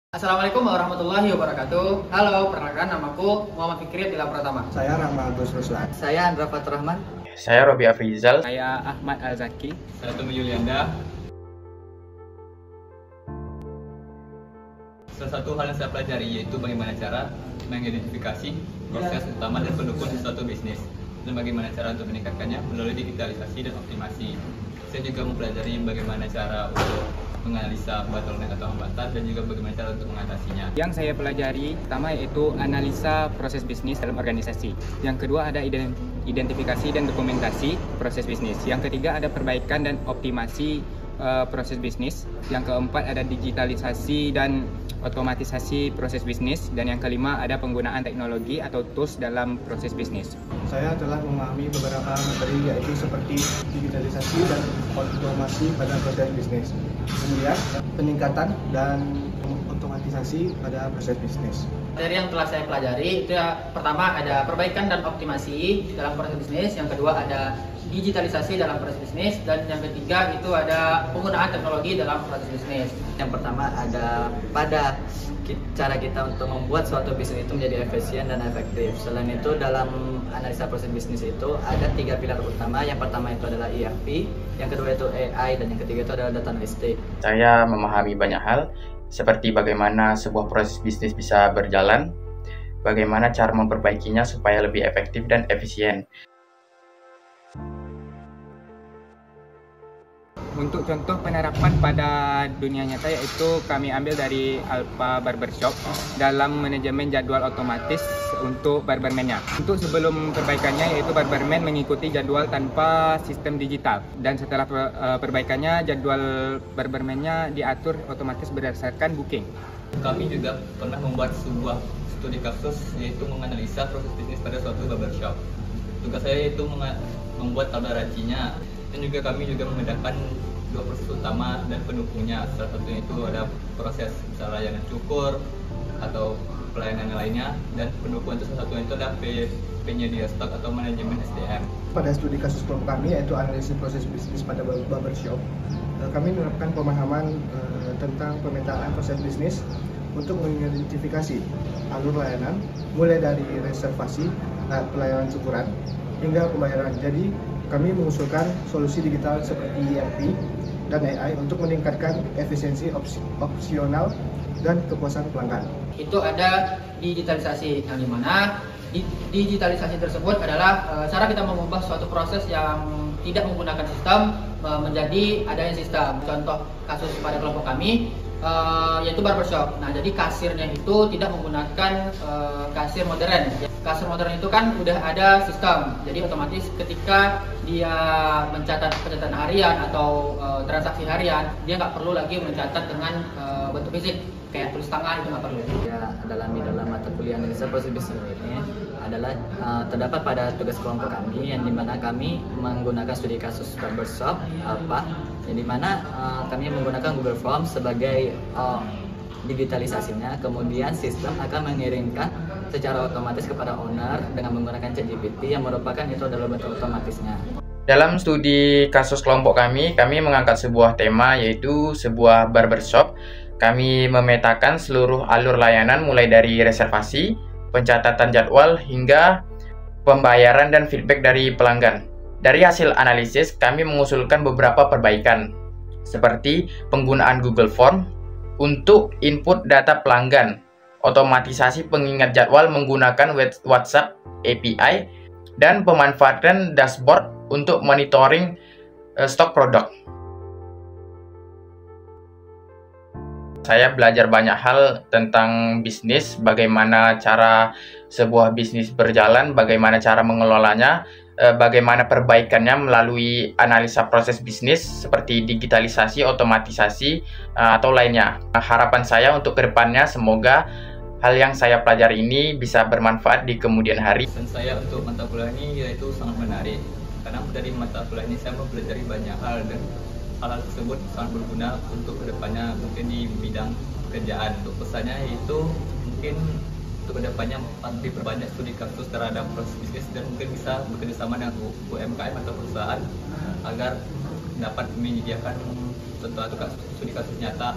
Assalamualaikum warahmatullahi wabarakatuh. Halo, perkenalkan namaku Muhammad Fikri Bila Pratama. Saya Rahma Agus Ruslan. Saya Andra Faturrahman. Saya Robi Afrizal. Saya Ahmad Al-Zaki. Saya Tumi Yulianda. Salah satu hal yang saya pelajari yaitu bagaimana cara mengidentifikasi proses utama dan pendukung suatu bisnis dan bagaimana cara untuk meningkatkannya melalui digitalisasi dan optimasi. Saya juga mempelajari bagaimana cara untuk menganalisa bottleneck atau hambatan dan juga bagaimana cara untuk mengatasinya. Yang saya pelajari pertama yaitu analisa proses bisnis dalam organisasi. Yang kedua ada identifikasi dan dokumentasi proses bisnis. Yang ketiga ada perbaikan dan optimasi proses bisnis. Yang keempat ada digitalisasi dan otomatisasi proses bisnis. Dan yang kelima ada penggunaan teknologi atau tools dalam proses bisnis. Saya telah memahami beberapa materi yaitu seperti digitalisasi dan otomasi pada proses bisnis. Kemudian peningkatan dan otomatisasi pada proses bisnis. Materi yang telah saya pelajari itu ya, pertama ada perbaikan dan optimasi dalam proses bisnis, yang kedua ada digitalisasi dalam proses bisnis, dan yang ketiga itu ada penggunaan teknologi dalam proses bisnis. Yang pertama ada pada cara kita untuk membuat suatu bisnis itu menjadi efisien dan efektif. Selain itu dalam analisa proses bisnis itu ada 3 pilar utama. Yang pertama itu adalah ERP, yang kedua itu AI, dan yang ketiga itu adalah data analitik. Saya memahami banyak hal seperti bagaimana sebuah proses bisnis bisa berjalan, bagaimana cara memperbaikinya supaya lebih efektif dan efisien. Untuk contoh penerapan pada dunia nyata yaitu kami ambil dari Alpha Barbershop dalam manajemen jadwal otomatis untuk barberman-nya. Untuk sebelum perbaikannya yaitu barberman mengikuti jadwal tanpa sistem digital, dan setelah perbaikannya jadwal barberman-nya diatur otomatis berdasarkan booking. Kami juga pernah membuat sebuah studi kasus yaitu menganalisa proses bisnis pada suatu barbershop. Tugas saya yaitu membuat tabel racinya, dan juga kami juga membedakan 2 proses utama dan pendukungnya. Salah satunya itu ada proses misalnya layanan cukur atau pelayanan lainnya, dan pendukung itu salah satunya itu ada penyedia stok atau manajemen SDM. Pada studi kasus kelompok kami yaitu analisis proses bisnis pada barbershop, kami menerapkan pemahaman tentang pemetaan proses bisnis untuk mengidentifikasi alur layanan mulai dari reservasi, pelayanan cukuran hingga pembayaran. Jadi kami mengusulkan solusi digital seperti ERP dan AI untuk meningkatkan efisiensi opsional dan kepuasan pelanggan. Itu ada digitalisasi, yang dimana digitalisasi tersebut adalah cara kita mengubah suatu proses yang tidak menggunakan sistem menjadi adanya sistem. Contoh kasus pada kelompok kami yaitu barbershop. Nah, jadi kasirnya itu tidak menggunakan kasir modern. Kasir modern itu kan udah ada sistem, jadi otomatis ketika dia mencatat pencatatan harian atau transaksi harian, dia nggak perlu lagi mencatat dengan bentuk fisik kayak tulis tangan, itu nggak perlu. Ya, dalam mata kuliah analisa proses bisnis ini adalah terdapat pada tugas kelompok kami, yang dimana kami menggunakan studi kasus barbershop Alpha, yang dimana kami menggunakan Google Forms sebagai digitalisasinya. Kemudian sistem akan mengirimkan secara otomatis kepada owner dengan menggunakan ChatGPT, yang merupakan itu adalah bentuk otomatisnya. Dalam studi kasus kelompok kami mengangkat sebuah tema yaitu sebuah barbershop. Kami memetakan seluruh alur layanan mulai dari reservasi, pencatatan jadwal, hingga pembayaran dan feedback dari pelanggan. Dari hasil analisis, kami mengusulkan beberapa perbaikan, seperti penggunaan Google Form untuk input data pelanggan, otomatisasi pengingat jadwal menggunakan WhatsApp API, dan pemanfaatan dashboard untuk monitoring stok produk. Saya belajar banyak hal tentang bisnis, bagaimana cara sebuah bisnis berjalan, bagaimana cara mengelolanya, bagaimana perbaikannya melalui analisa proses bisnis seperti digitalisasi, otomatisasi, atau lainnya. Harapan saya untuk kedepannya semoga hal yang saya pelajari ini bisa bermanfaat di kemudian hari. Dan saya untuk mata kuliah ini yaitu sangat menarik, karena dari mata kuliah ini saya mempelajari banyak hal, dan hal tersebut sangat berguna untuk kedepannya mungkin di bidang pekerjaan. Untuk pesannya yaitu mungkin untuk kedepannya diperbanyak studi kasus terhadap proses bisnis, dan mungkin bisa bekerjasama dengan UMKM atau perusahaan agar dapat menyediakan suatu studi kasus nyata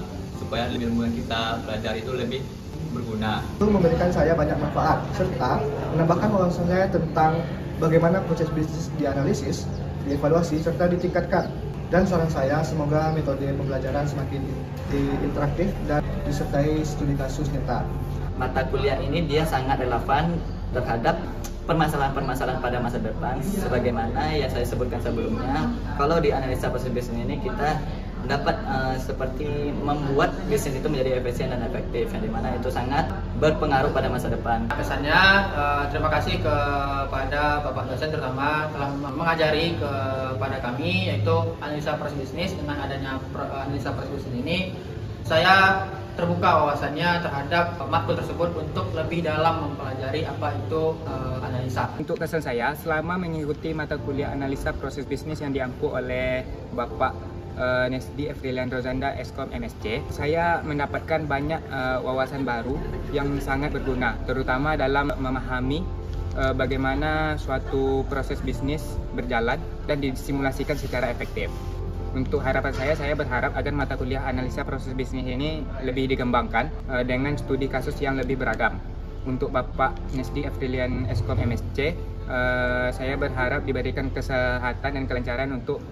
supaya ilmu yang kita pelajari itu lebih berguna. Itu memberikan saya banyak manfaat serta menambahkan wawasan saya tentang bagaimana proses bisnis dianalisis, dievaluasi, serta ditingkatkan. Dan saran saya, semoga metode pembelajaran semakin interaktif dan disertai studi kasus nyata. Mata kuliah ini dia sangat relevan terhadap permasalahan-permasalahan pada masa depan, sebagaimana yang saya sebutkan sebelumnya. Kalau di analisa proses bisnis ini kita dapat seperti membuat bisnis itu menjadi efisien dan efektif, yang dimana itu sangat berpengaruh pada masa depan. Pesannya, terima kasih kepada Bapak dosen terutama telah mengajari kepada kami yaitu analisa proses bisnis. Dengan adanya analisa proses bisnis ini, saya terbuka wawasannya terhadap matkul tersebut untuk lebih dalam mempelajari apa itu analisa. Untuk kesan saya, selama mengikuti mata kuliah analisa proses bisnis yang diampu oleh Bapak Nesdi Efrilian Rozanda Eskom MSc, saya mendapatkan banyak wawasan baru yang sangat berguna, terutama dalam memahami bagaimana suatu proses bisnis berjalan dan disimulasikan secara efektif. Untuk harapan saya berharap agar mata kuliah analisa proses bisnis ini lebih dikembangkan dengan studi kasus yang lebih beragam. Untuk Bapak Nesdi Efrilian Eskom MSc, saya berharap diberikan kesehatan dan kelancaran untuk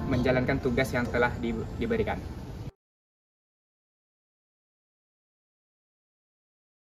menjalankan tugas yang telah diberikan.